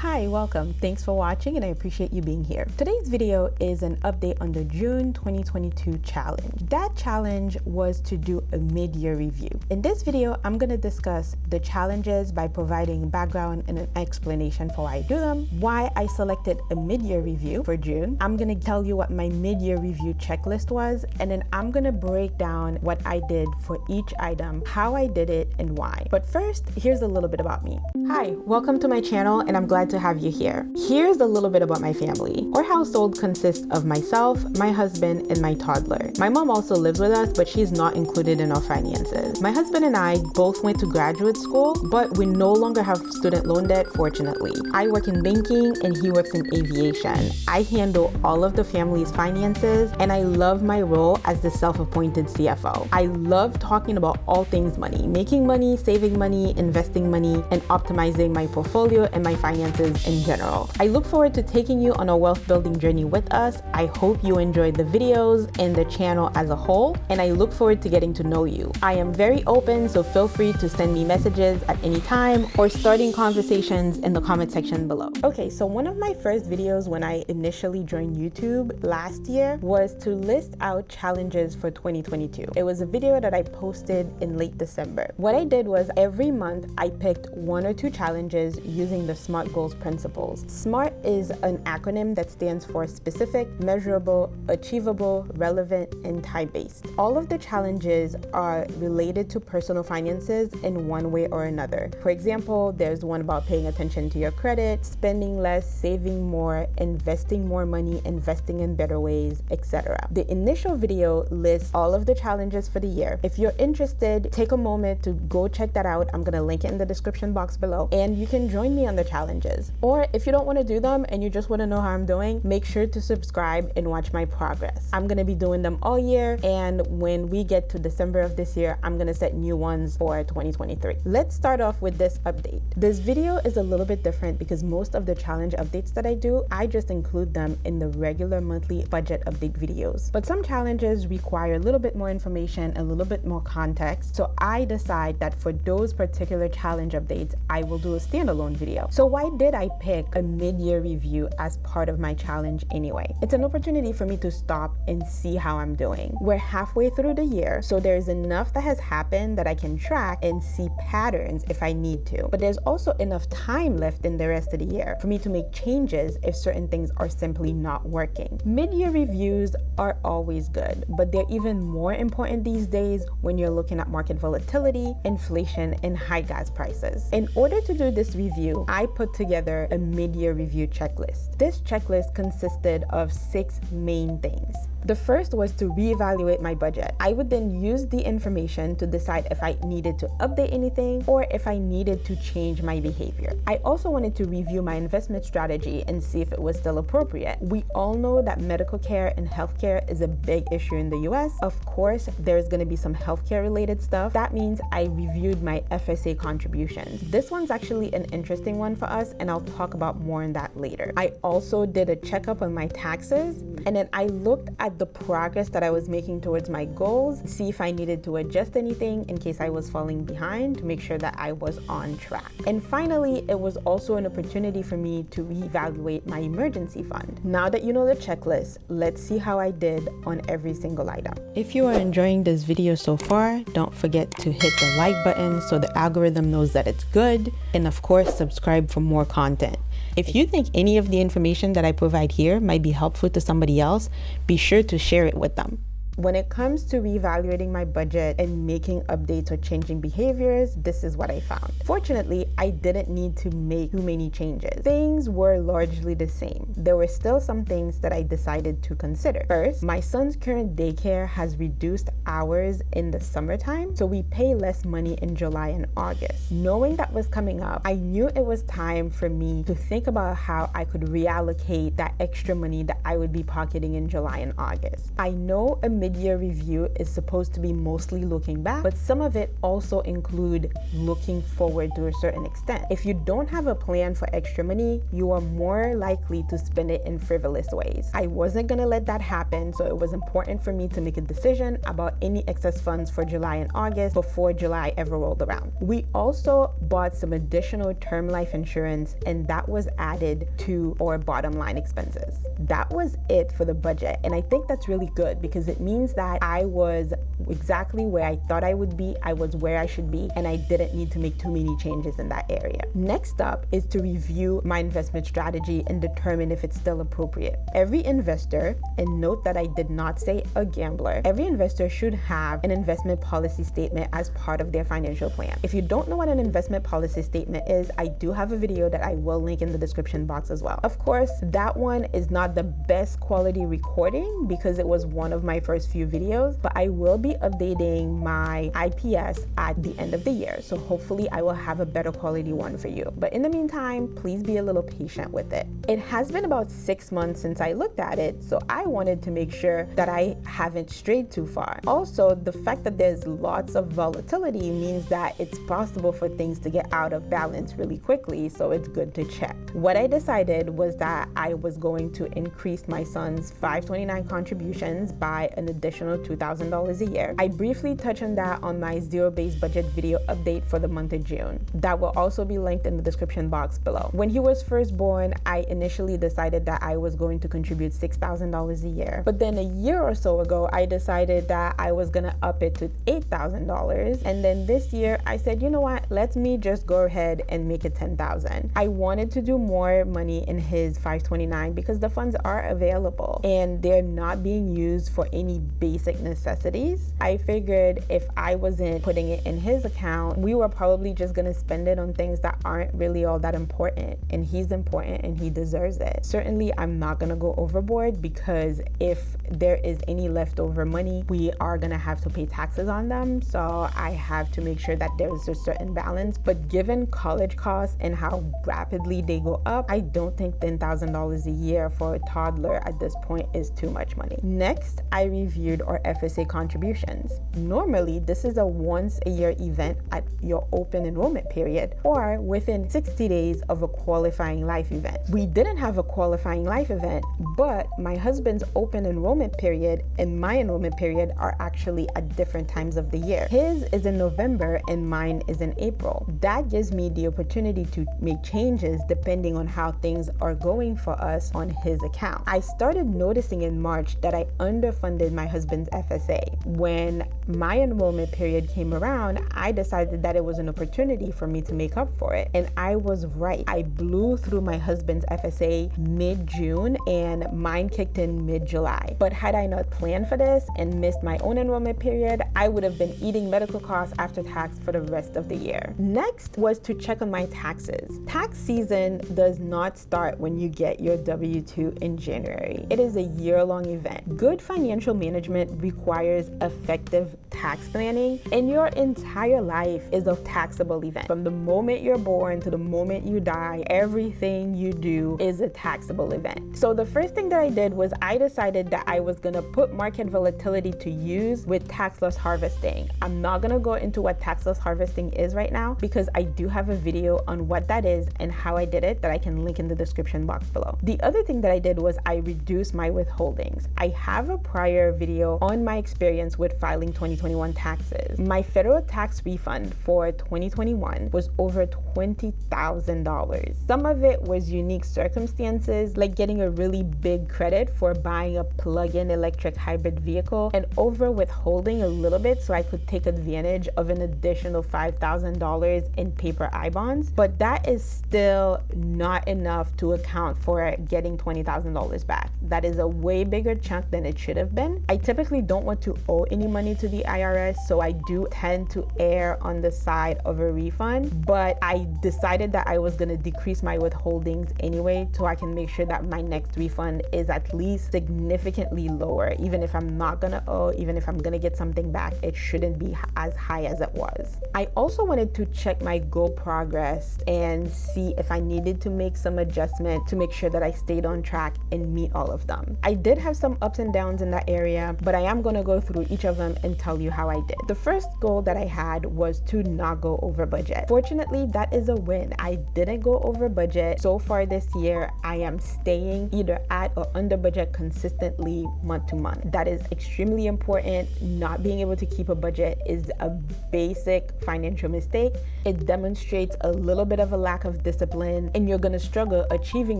Hi, welcome. Thanks for watching and I appreciate you being here. Today's video is an update on the June 2022 challenge. That challenge was to do a mid-year review. In this video, I'm going to discuss the challenges by providing background and an explanation for why I do them, why I selected a mid-year review for June. I'm going to tell you what my mid-year review checklist was, and then I'm going to break down what I did for each item, how I did it, and why. But first, here's a little bit about me. Hi, welcome to my channel, and I'm glad to have you here. Here's a little bit about my family. Our household consists of myself, my husband, and my toddler. My mom also lives with us, but she's not included in our finances. My husband and I both went to graduate school, but we no longer have student loan debt, fortunately. I work in banking and he works in aviation. I handle all of the family's finances, and I love my role as the self-appointed CFO. I love talking about all things money, making money, saving money, investing money, and optimizing my portfolio and my finances in general. I look forward to taking you on a wealth building journey with us. I hope you enjoyed the videos and the channel as a whole, and I look forward to getting to know you. I am very open, so feel free to send me messages at any time or starting conversations in the comment section below. Okay, so one of my first videos when I initially joined YouTube last year was to list out challenges for 2022. It was a video that I posted in late December. What I did was every month I picked one or two challenges using the SMART goals principles. SMART is an acronym that stands for specific, measurable, achievable, relevant, and time-based. All of the challenges are related to personal finances in one way or another. For example, there's one about paying attention to your credit, spending less, saving more, investing more money, investing in better ways, etc. The initial video lists all of the challenges for the year. If you're interested, take a moment to go check that out. I'm gonna link it in the description box below, and you can join me on the challenges. Or if you don't want to do them and you just want to know how I'm doing, make sure to subscribe and watch my progress. I'm going to be doing them all year, and when we get to December of this year, I'm going to set new ones for 2023. Let's start off with this update. This video is a little bit different because most of the challenge updates that I do, I just include them in the regular monthly budget update videos. But some challenges require a little bit more information, a little bit more context. So I decide that for those particular challenge updates, I will do a standalone video. So why did I pick a mid-year review as part of my challenge anyway? It's an opportunity for me to stop and see how I'm doing. We're halfway through the year, so there's enough that has happened that I can track and see patterns if I need to. But there's also enough time left in the rest of the year for me to make changes if certain things are simply not working. Mid-year reviews are always good, but they're even more important these days when you're looking at market volatility, inflation, and high gas prices. In order to do this review, I put together a mid-year review checklist. This checklist consisted of 6 main things. The first was to reevaluate my budget. I would then use the information to decide if I needed to update anything or if I needed to change my behavior. I also wanted to review my investment strategy and see if it was still appropriate. We all know that medical care and healthcare is a big issue in the US. Of course, there's going to be some healthcare related stuff. That means I reviewed my FSA contributions. This one's actually an interesting one for us, and I'll talk about more on that later. I also did a checkup on my taxes, and then I looked at the progress that I was making towards my goals, see if I needed to adjust anything in case I was falling behind to make sure that I was on track. And finally, it was also an opportunity for me to reevaluate my emergency fund. Now that you know the checklist, let's see how I did on every single item. If you are enjoying this video so far, don't forget to hit the like button so the algorithm knows that it's good, and of course, subscribe for more content. If you think any of the information that I provide here might be helpful to somebody else, be sure to share it with them. When it comes to reevaluating my budget and making updates or changing behaviors, this is what I found. Fortunately, I didn't need to make too many changes. Things were largely the same. There were still some things that I decided to consider. First, my son's current daycare has reduced hours in the summertime, so we pay less money in July and August. Knowing that was coming up, I knew it was time for me to think about how I could reallocate that extra money that I would be pocketing in July and August. I know a mid-year review is supposed to be mostly looking back, but some of it also include looking forward to a certain extent. If you don't have a plan for extra money, you are more likely to spend it in frivolous ways. I wasn't gonna let that happen, so it was important for me to make a decision about any excess funds for July and August before July ever rolled around. We also bought some additional term life insurance, and that was added to our bottom line expenses. That was it for the budget, and I think that's really good because it means that I was exactly where I thought I would be, I was where I should be, and I didn't need to make too many changes in that area. Next up is to review my investment strategy and determine if it's still appropriate. Every investor, and note that I did not say a gambler, every investor should have an investment policy statement as part of their financial plan. If you don't know what an investment policy statement is, I do have a video that I will link in the description box as well. Of course, that one is not the best quality recording because it was one of my first few videos, but I will be updating my IPS at the end of the year. So hopefully I will have a better quality one for you. But in the meantime, please be a little patient with it. It has been about 6 months since I looked at it, so I wanted to make sure that I haven't strayed too far. Also, the fact that there's lots of volatility means that it's possible for things to get out of balance really quickly, so it's good to check. What I decided was that I was going to increase my son's 529 contributions by an additional $2,000 a year. I briefly touched on that on my zero-based budget video update for the month of June. That will also be linked in the description box below. When he was first born, I initially decided that I was going to contribute $6,000 a year. But then a year or so ago, I decided that I was gonna up it to $8,000. And then this year, I said, you know what? Let me just go ahead and make it $10,000. I wanted to do more money in his 529 because the funds are available and they're not being used for any basic necessities. I figured if I wasn't putting it in his account, we were probably just gonna spend it on things that aren't really all that important, and he's important and he deserves it. Certainly, I'm not gonna go overboard because if there is any leftover money, we are gonna have to pay taxes on them. So I have to make sure that there's a certain balance. But given college costs and how rapidly they go up, I don't think $10,000 a year for a toddler at this point is too much money. Next, I reviewed our FSA contributions. Normally, this is a once a year event at your open enrollment period or within 60 days of a qualifying life event. We didn't have a qualifying life event, but my husband's open enrollment period and my enrollment period are actually at different times of the year. His is in November and mine is in April. That gives me the opportunity to make changes depending on how things are going for us on his account. I started noticing in March that I underfunded my husband's FSA. When my enrollment period came around, I decided that it was an opportunity for me to make up for it. And I was right. I blew through my husband's FSA mid-June and mine kicked in mid-July. But had I not planned for this and missed my own enrollment period, I would have been eating medical costs after tax for the rest of the year. Next was to check on my taxes. Tax season does not start when you get your W-2 in January. It is a year-long event. Good financial management requires effective tax planning, and your entire life is a taxable event. From the moment you're born to the moment you die, everything you do is a taxable event. So the first thing that I did was I decided that I was gonna put market volatility to use with tax loss harvesting. I'm not gonna go into what tax loss harvesting is right now because I do have a video on what that is and how I did it that I can link in the description box below. The other thing that I did was I reduced my withholdings. I have a prior video on my experience with filing 2021 taxes. My federal tax refund for 2021 was over $20,000. Some of it was unique circumstances, like getting a really big credit for buying a plug-in electric hybrid vehicle and over withholding a little bit so I could take advantage of an additional $5,000 in paper I-bonds. But that is still not enough to account for getting $20,000 back. That is a way bigger chunk than it should have been. I typically don't want to owe any any money to the IRS, so I do tend to err on the side of a refund, but I decided that I was going to decrease my withholdings anyway, so I can make sure that my next refund is at least significantly lower. Even if I'm not going to owe, even if I'm going to get something back, it shouldn't be as high as it was. I also wanted to check my goal progress and see if I needed to make some adjustment to make sure that I stayed on track and meet all of them. I did have some ups and downs in that area, but I am going to go through each of them and tell you how I did. The first goal that I had was to not go over budget. Fortunately, that is a win. I didn't go over budget. So far this year, I am staying either at or under budget consistently month to month. That is extremely important. Not being able to keep a budget is a basic financial mistake. It demonstrates a little bit of a lack of discipline, and you're going to struggle achieving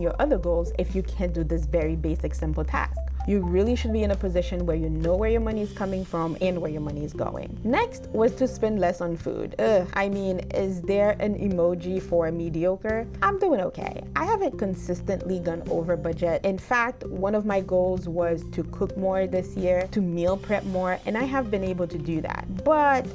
your other goals if you can't do this very basic, simple task. You really should be in a position where you know where your money is coming from and where your money is going. Next was to spend less on food. I mean, is there an emoji for mediocre? I'm doing okay. I haven't consistently gone over budget. In fact, one of my goals was to cook more this year, to meal prep more, and I have been able to do that. But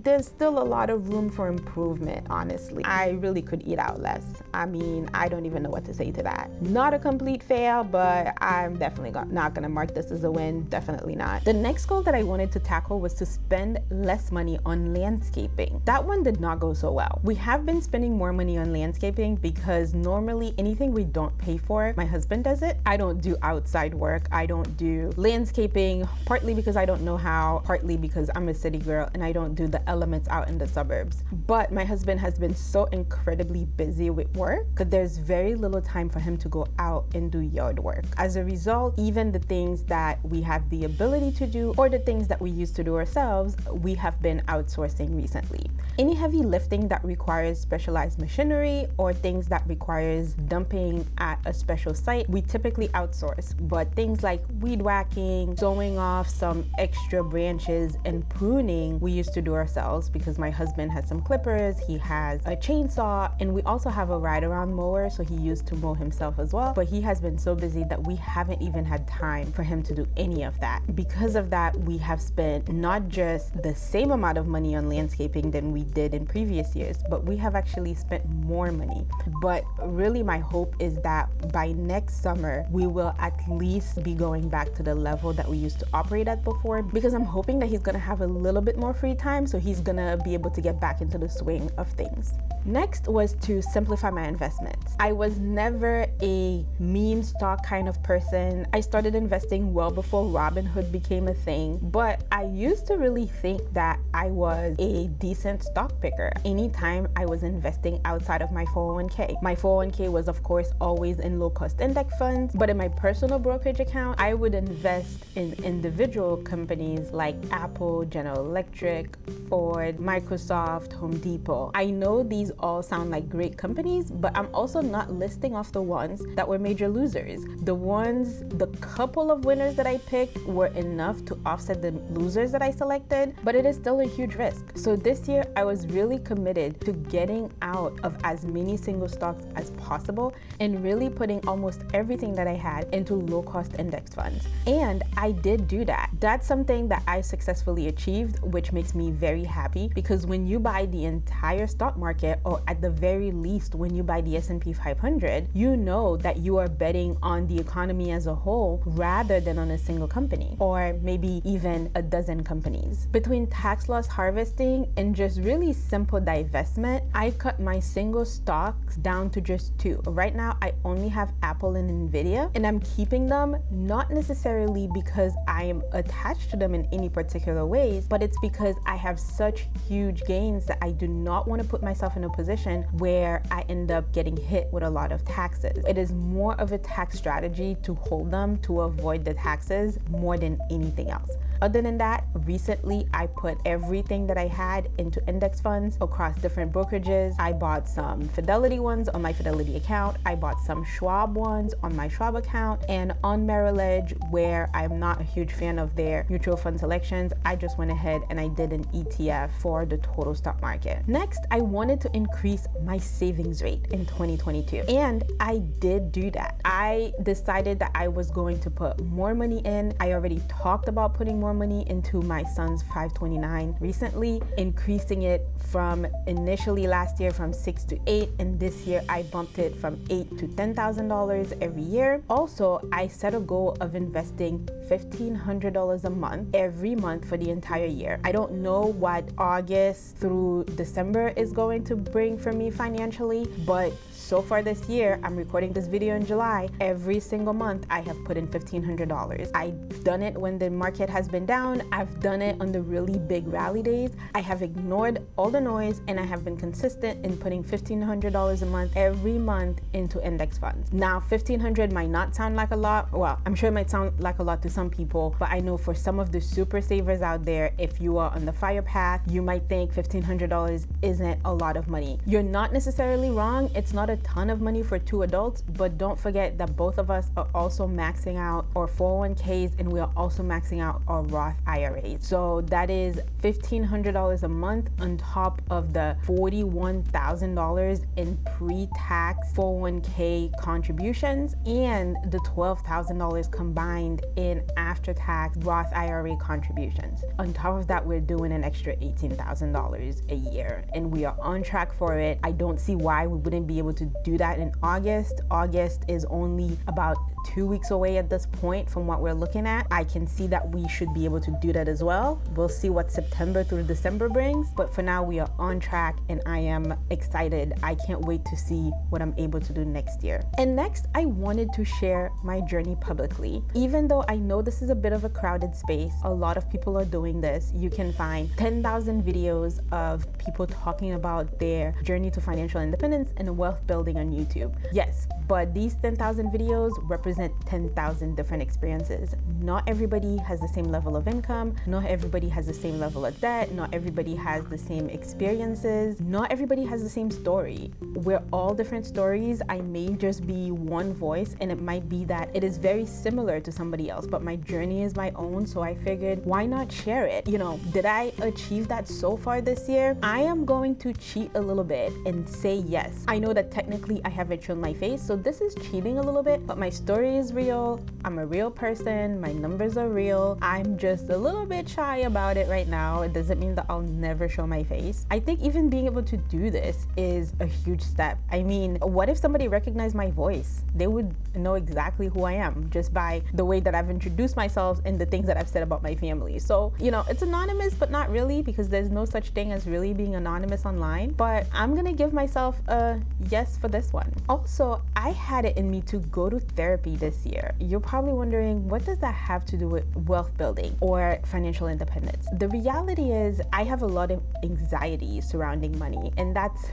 there's still a lot of room for improvement, honestly. I really could eat out less. I mean, I don't even know what to say to that. Not a complete fail, but I'm definitely not gonna mark this as a win. Definitely not. The next goal that I wanted to tackle was to spend less money on landscaping. That one did not go so well. We have been spending more money on landscaping because normally anything we don't pay for, my husband does it. I don't do outside work. I don't do landscaping, partly because I don't know how, partly because I'm a city girl and I don't do the elements out in the suburbs. But my husband has been so incredibly busy with work that there's very little time for him to go out and do yard work. As a result, even the things that we have the ability to do or the things that we used to do ourselves, we have been outsourcing recently. Any heavy lifting that requires specialized machinery or things that requires dumping at a special site, we typically outsource. But things like weed whacking, sewing off some extra branches, and pruning, we used to do ourselves because my husband has some clippers, he has a chainsaw, and we also have a ride-around mower, so he used to mow himself as well. But he has been so busy that we haven't even had time for him to do any of that. Because of that, we have spent not just the same amount of money on landscaping than we did in previous years, but we have actually spent more money. But really my hope is that by next summer, we will at least be going back to the level that we used to operate at before, because I'm hoping that he's gonna have a little bit more free time, so he's gonna be able to get back into the swing of things. Next was to simplify my investments. I was never a meme stock kind of person. I started investing well before Robinhood became a thing, but I used to really think that I was a decent stock picker anytime I was investing outside of my 401k. My 401k was of course always in low-cost index funds, but in my personal brokerage account, I would invest in individual companies like Apple, General Electric, Ford, Microsoft, Home Depot. I know these all sound like great companies, but I'm also not listing off the ones that were major losers. The couple of winners that I picked were enough to offset the losers that I selected, but it is still a huge risk. So this year, I was really committed to getting out of as many single stocks as possible and really putting almost everything that I had into low-cost index funds. And I did do that. That's something that I successfully achieved, which makes me very happy, because when you buy the entire stock market, or at the very least when you buy the S&P 500, you know that you are betting on the economy as a whole rather than on a single company, or maybe even a dozen companies. Between tax loss harvesting and just really simple divestment, I cut my single stocks down to just 2. Right now, I only have Apple and Nvidia, and I'm keeping them not necessarily because I am attached to them in any particular ways, but it's because I have such huge gains that I do not want to put myself in a position where I end up getting hit with a lot of taxes. It is more of a tax strategy to hold them to avoid the taxes more than anything else. Other than that, recently I put everything that I had into index funds across different brokerages. I bought some Fidelity ones on my Fidelity account. I bought some Schwab ones on my Schwab account, and on Merrill Edge, where I'm not a huge fan of their mutual fund selections, I just went ahead and I did an ETF for the total stock market. Next, I wanted to increase my savings rate in 2022, and I did do that. I decided that I was going to put more money in. I already talked about putting more more money into my son's 529 recently, increasing it from initially last year from 6 to 8, and this year I bumped it from $8 to $10,000 every year. Also, I set a goal of investing $1,500 a month every month for the entire year. I don't know what August through December is going to bring for me financially, but so far this year, I'm recording this video in July, every single month I have put in $1,500. I've done it when the market has been down. I've done it on the really big rally days. I have ignored all the noise and I have been consistent in putting $1,500 a month every month into index funds. Now, $1,500 might not sound like a lot. Well, I'm sure it might sound like a lot to some people, but I know for some of the super savers out there, if you are on the fire path, you might think $1,500 isn't a lot of money. You're not necessarily wrong. It's not a ton of money for two adults, but don't forget that both of us are also maxing out our 401ks and we are also maxing out our Roth IRAs. So that is $1,500 a month on top of the $41,000 in pre-tax 401k contributions and the $12,000 combined in after-tax Roth IRA contributions. On top of that, we're doing an extra $18,000 a year and we are on track for it. I don't see why we wouldn't be able to do that in August. August is only about 2 weeks away at this point from what we're looking at. I can see that we should be able to do that as well. We'll see what September through December brings, but for now we are on track and I am excited. I can't wait to see what I'm able to do next year. And next, I wanted to share my journey publicly. Even though I know this is a bit of a crowded space, a lot of people are doing this. You can find 10,000 videos of people talking about their journey to financial independence and wealth building on YouTube. Yes, but these 10,000 videos represent 10,000 different experiences. Not everybody has the same level of income. Not everybody has the same level of debt. Not everybody has the same experiences. Not everybody has the same story. We're all different stories. I may just be one voice and it might be that it is very similar to somebody else, but my journey is my own. So I figured, why not share it? You know, did I achieve that so far this year? I am going to cheat a little bit and say yes. I know that technically I haven't shown my face, so this is cheating a little bit, but my story is real. I'm a real person. My numbers are real. I'm just a little bit shy about it right now. It doesn't mean that I'll never show my face. I think even being able to do this is a huge step. I mean, what if somebody recognized my voice? They would know exactly who I am just by the way that I've introduced myself and the things that I've said about my family. So, you know, it's anonymous, but not really, because there's no such thing as really being anonymous online. But I'm gonna give myself a yes for this one. Also, I had it in me to go to therapy this year. You're probably wondering, what does that have to do with wealth building or financial independence? The reality is I have a lot of anxiety surrounding money, and that's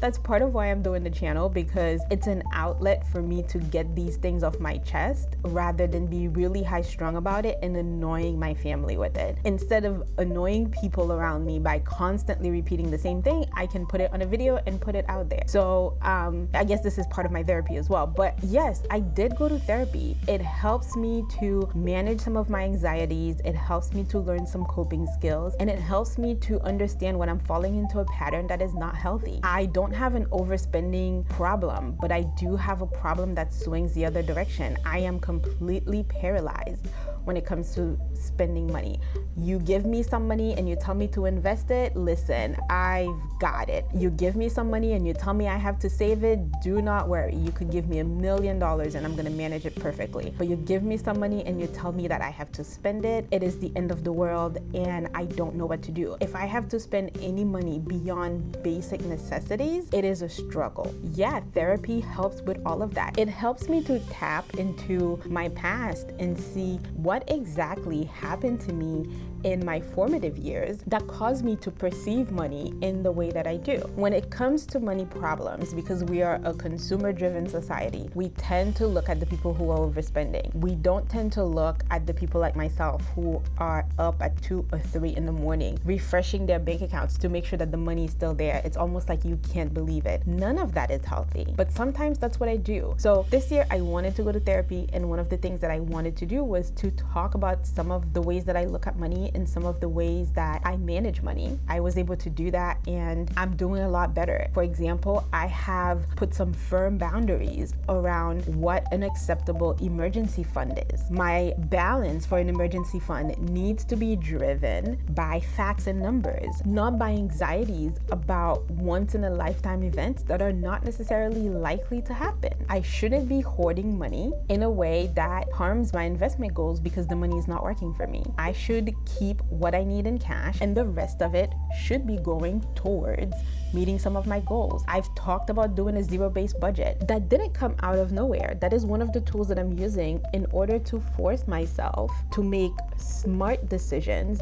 that's part of why I'm doing the channel, because it's an outlet for me to get these things off my chest rather than be really high strung about it and annoying my family with it. Instead of annoying people around me by constantly repeating the same thing, I can put it on a video and put it out there. So I guess this is part of my therapy as well. But yes, I did go to therapy. It helps me to manage some of my anxieties. It helps me to learn some coping skills, and it helps me to understand when I'm falling into a pattern that is not healthy. I don't have an overspending problem, but I do have a problem that swings the other direction. I am completely paralyzed when it comes to spending money. You give me some money and you tell me to invest it, listen, I've got it. You give me some money and you tell me I have to save it, do not worry. You could give me $1 million and I'm gonna manage it perfectly. But you give me some money and you tell me that I have to spend it, it is the end of the world and I don't know what to do. If I have to spend any money beyond basic necessities, it is a struggle. Yeah, therapy helps with all of that. It helps me to tap into my past and see what exactly happened to me in my formative years that caused me to perceive money in the way that I do. When it comes to money problems, because we are a consumer-driven society, we tend to look at the people who are overspending. We don't tend to look at the people like myself who are up at 2 or 3 in the morning, refreshing their bank accounts to make sure that the money is still there. It's almost like you can't believe it. None of that is healthy, but sometimes that's what I do. So this year I wanted to go to therapy, and one of the things that I wanted to do was to talk about some of the ways that I look at money money in some of the ways that I manage money. I was able to do that, and I'm doing a lot better. For example, I have put some firm boundaries around what an acceptable emergency fund is. My balance for an emergency fund needs to be driven by facts and numbers, not by anxieties about once-in-a-lifetime events that are not necessarily likely to happen. I shouldn't be hoarding money in a way that harms my investment goals because the money is not working for me. I should keep what I need in cash, and the rest of it should be going towards meeting some of my goals. I've talked about doing a zero-based budget. That didn't come out of nowhere. That is one of the tools that I'm using in order to force myself to make smart decisions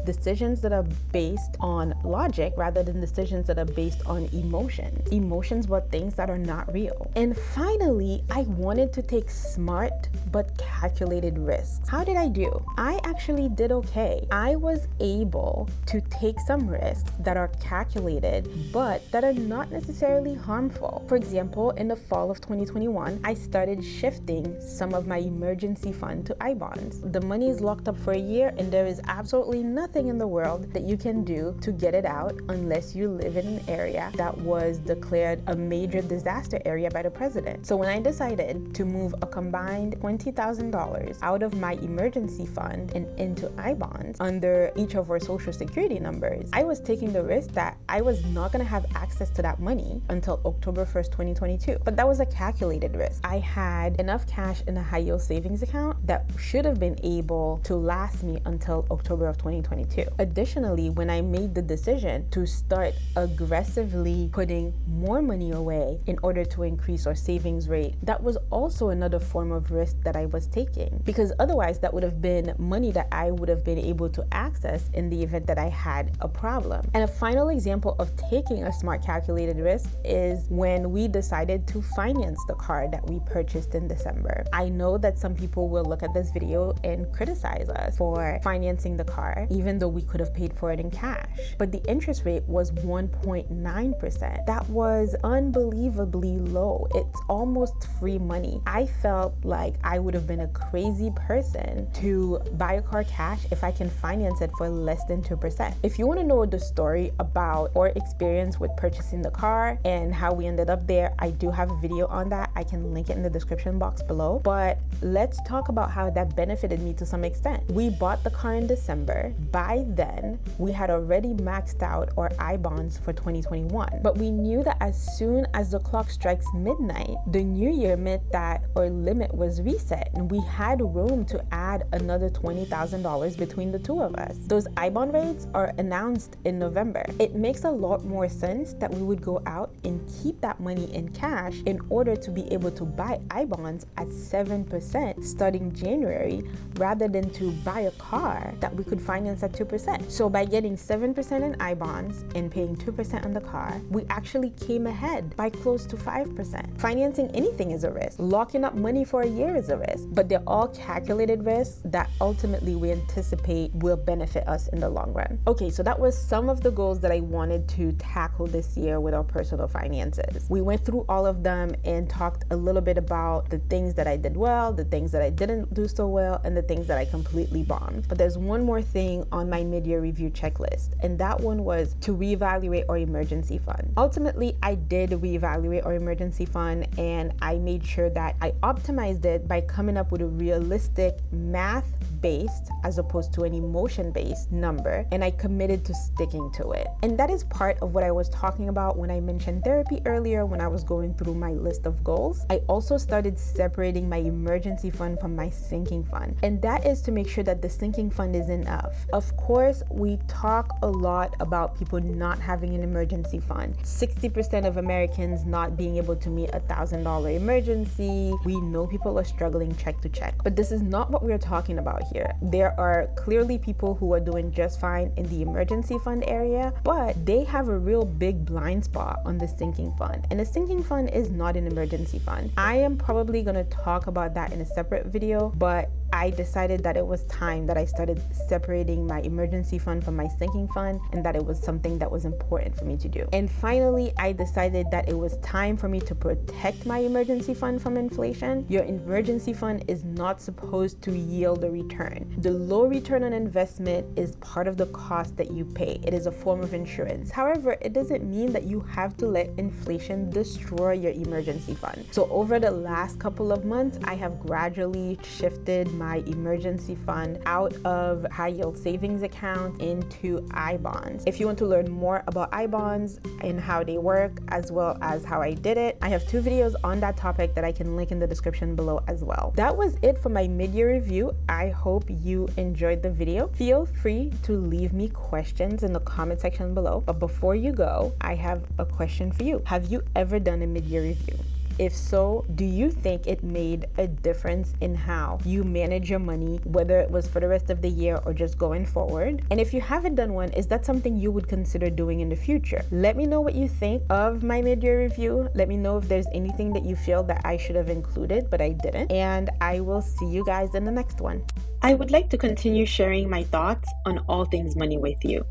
that are based on logic rather than decisions that are based on emotions about things that are not real. And finally, I wanted to take smart but calculated risks. How did I do? I actually did okay. I was able to take some risks that are calculated but that are not necessarily harmful. For example, in the fall of 2021, I started shifting some of my emergency fund to I-bonds. The money is locked up for a year, and there is absolutely nothing in the world that you can do to get it out unless you live in an area that was declared a major disaster area by the president. So when I decided to move a combined $20,000 out of my emergency fund and into I-bonds under each of our social security numbers, I was taking the risk that I was not going to have access to that money until October 1st, 2022. But that was a calculated risk. I had enough cash in a high yield savings account that should have been able to last me until October of 2022. Additionally, when I made the decision to start aggressively putting more money away in order to increase our savings rate, that was also another form of risk that I was taking, because otherwise that would have been money that I would have been able to access in the event that I had a problem. And a final example of taking a smart calculated risk is when we decided to finance the car that we purchased in December. I know that some people will look at this video and criticize us for financing the car, even though we could have paid for it in cash. But the interest rate was 1.9%. That was unbelievably low. It's almost free money. I felt like I would have been a crazy person to buy a car cash if I can finance it for less than 2%. If you want to know the story about our experience with purchasing the car and how we ended up there, I do have a video on that. I can link it in the description box below. But let's talk about how that benefited me to some extent. We bought the car in December. By then, we had already maxed out our I-bonds for 2021. But we knew that as soon as the clock strikes midnight, the new year meant that our limit was reset, and we had room to add another $20,000 between the two of us. Those I-bond rates are announced in November. It makes a lot more sense that we would go out and keep that money in cash in order to be able to buy I-bonds at 7% starting January, rather than to buy a car that we could finance at 2%. So by getting 7% in I-bonds and paying 2% on the car, we actually came ahead by close to 5%. Financing anything is a risk. Locking up money for a year is a risk, but they're all calculated risks that ultimately we anticipate will benefit us in the long run. Okay, so that was some of the goals that I wanted to tackle this year with our personal finances. We went through all of them and talked a little bit about the things that I did well, the things that I didn't do so well, and the things that I completely bombed. But there's one more thing on my mid-year review checklist, and that one was to reevaluate our emergency fund. Ultimately, I did reevaluate our emergency fund, and I made sure that I optimized it by coming up with a realistic math-based as opposed to an emotion-based number, and I committed to sticking to it. And that is part of what I was talking about when I mentioned therapy earlier when I was going through my list of goals. I also started separating my emergency fund from my sinking fund, and that is to make sure that the sinking fund is enough. Of course, we talk a lot about people not having an emergency fund. 60% of Americans not being able to meet $1,000 emergency. We know people are struggling check to check, but this is not what we're talking about here. There are clearly people who are doing just fine in the emergency fund area, but they have a real big blind spot on the sinking fund, and the sinking fund is not an emergency fund. I am probably going to talk about that in a separate video, but I decided that it was time that I started separating my emergency fund from my sinking fund, and that it was something that was important for me to do. And finally, I decided that it was time for me to protect my emergency fund from inflation. Your emergency fund is not supposed to yield a return. The low return on investment is part of the cost that you pay. It is a form of insurance. However, it doesn't mean that you have to let inflation destroy your emergency fund. So over the last couple of months, I have gradually shifted my emergency fund out of high yield savings account into I-bonds. If you want to learn more about I-bonds and how they work, as well as how I did it, I have 2 videos on that topic that I can link in the description below as well. That was it for my mid-year review. I hope you enjoyed the video. Feel free to leave me questions in the comment section below. But before you go, I have a question for you. Have you ever done a mid-year review? If so, do you think it made a difference in how you manage your money, whether it was for the rest of the year or just going forward? And if you haven't done one, is that something you would consider doing in the future? Let me know what you think of my mid-year review. Let me know if there's anything that you feel that I should have included, but I didn't. And I will see you guys in the next one. I would like to continue sharing my thoughts on all things money with you.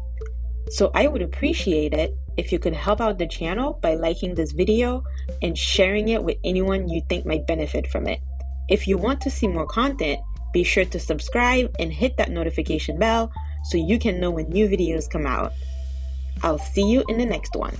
So I would appreciate it if you could help out the channel by liking this video and sharing it with anyone you think might benefit from it. If you want to see more content, be sure to subscribe and hit that notification bell so you can know when new videos come out. I'll see you in the next one.